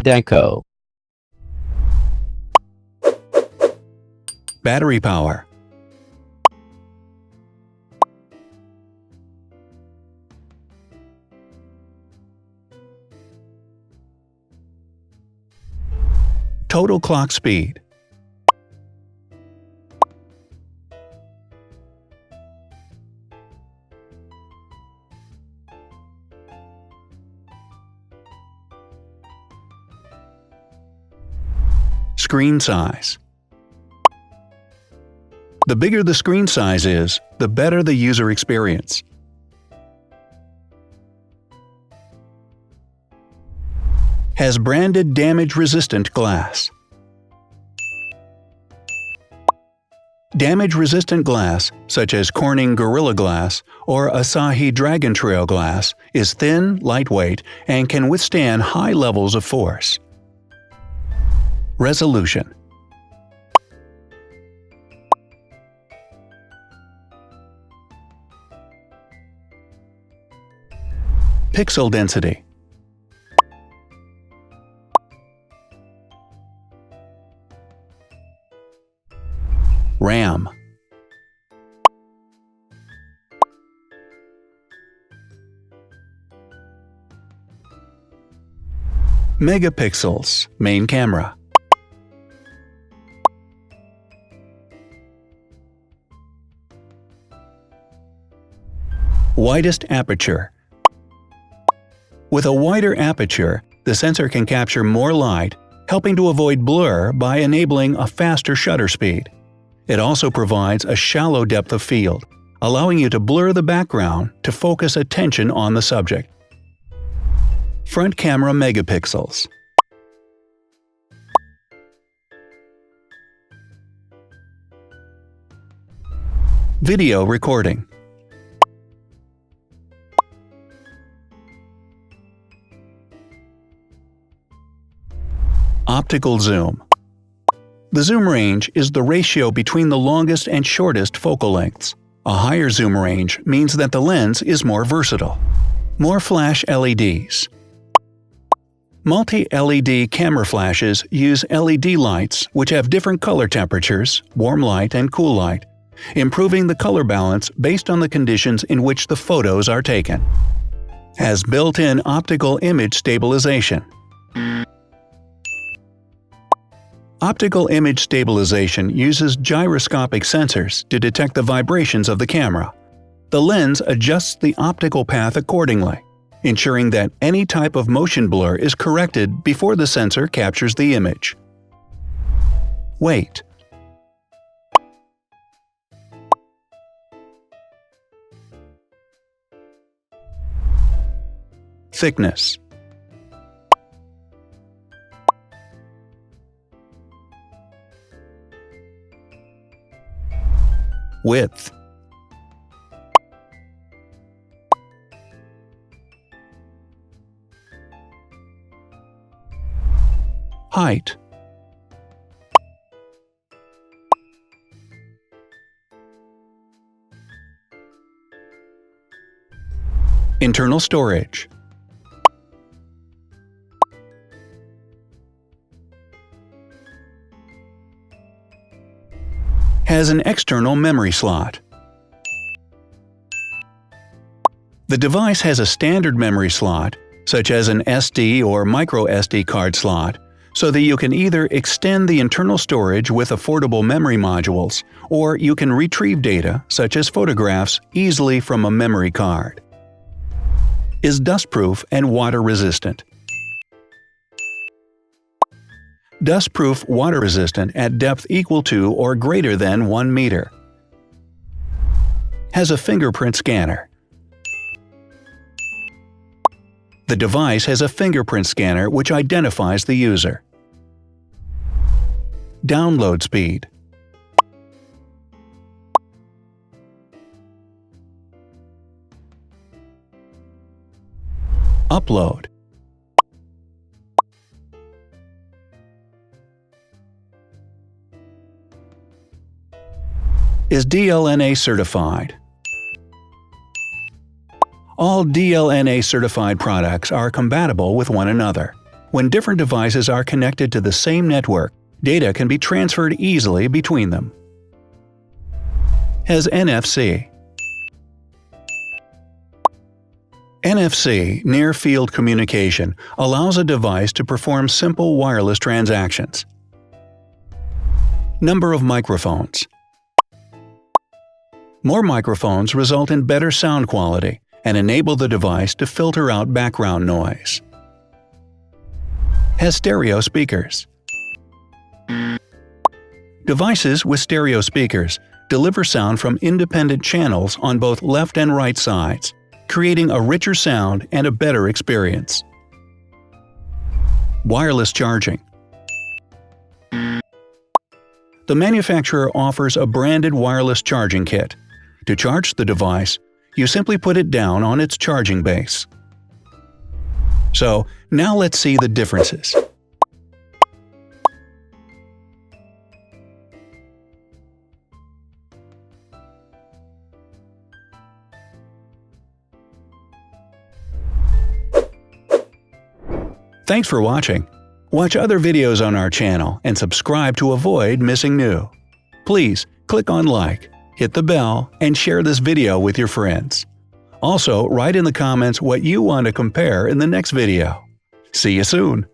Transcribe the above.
Zhdanko. Battery power. Total clock speed. Screen size. The bigger the screen size is, the better the user experience. Has branded damage-resistant glass. Damage-resistant glass, such as Corning Gorilla Glass or Asahi Dragon Trail glass, is thin, lightweight, and can withstand high levels of force. Resolution. Pixel density. RAM. Megapixels, main camera. Widest aperture. With a wider aperture, the sensor can capture more light, helping to avoid blur by enabling a faster shutter speed. It also provides a shallow depth of field, allowing you to blur the background to focus attention on the subject. Front camera megapixels. Video recording. Optical zoom. The zoom range is the ratio between the longest and shortest focal lengths. A higher zoom range means that the lens is more versatile. More flash LEDs. Multi-LED camera flashes use LED lights which have different color temperatures, warm light and cool light, improving the color balance based on the conditions in which the photos are taken. Has built-in optical image stabilization. Optical image stabilization uses gyroscopic sensors to detect the vibrations of the camera. The lens adjusts the optical path accordingly, ensuring that any type of motion blur is corrected before the sensor captures the image. Weight. Thickness. Width. Height. Internal storage. Has an external memory slot. The device has a standard memory slot, such as an SD or micro SD card slot, so that you can either extend the internal storage with affordable memory modules, or you can retrieve data, such as photographs, easily from a memory card. Is dustproof and water-resistant. Dustproof water-resistant at depth equal to or greater than 1 meter. Has a fingerprint scanner. The device has a fingerprint scanner which identifies the user. Download speed. Upload. Is DLNA certified. All DLNA certified products are compatible with one another, When different devices are connected to the same network, data can be transferred easily between them. Has NFC. NFC, Near Field Communication, allows a device to perform simple wireless transactions. Number of microphones. More microphones result in better sound quality and enable the device to filter out background noise. Has stereo speakers. Devices with stereo speakers deliver sound from independent channels on both left and right sides, creating a richer sound and a better experience. Wireless charging. The manufacturer offers a branded wireless charging kit. To charge the device, you simply put it down on its charging base. So, now let's see the differences. Thanks for watching. Watch other videos on our channel and subscribe to avoid missing new. Please click on like, hit the bell, and share this video with your friends. Also, write in the comments what you want to compare in the next video. See you soon!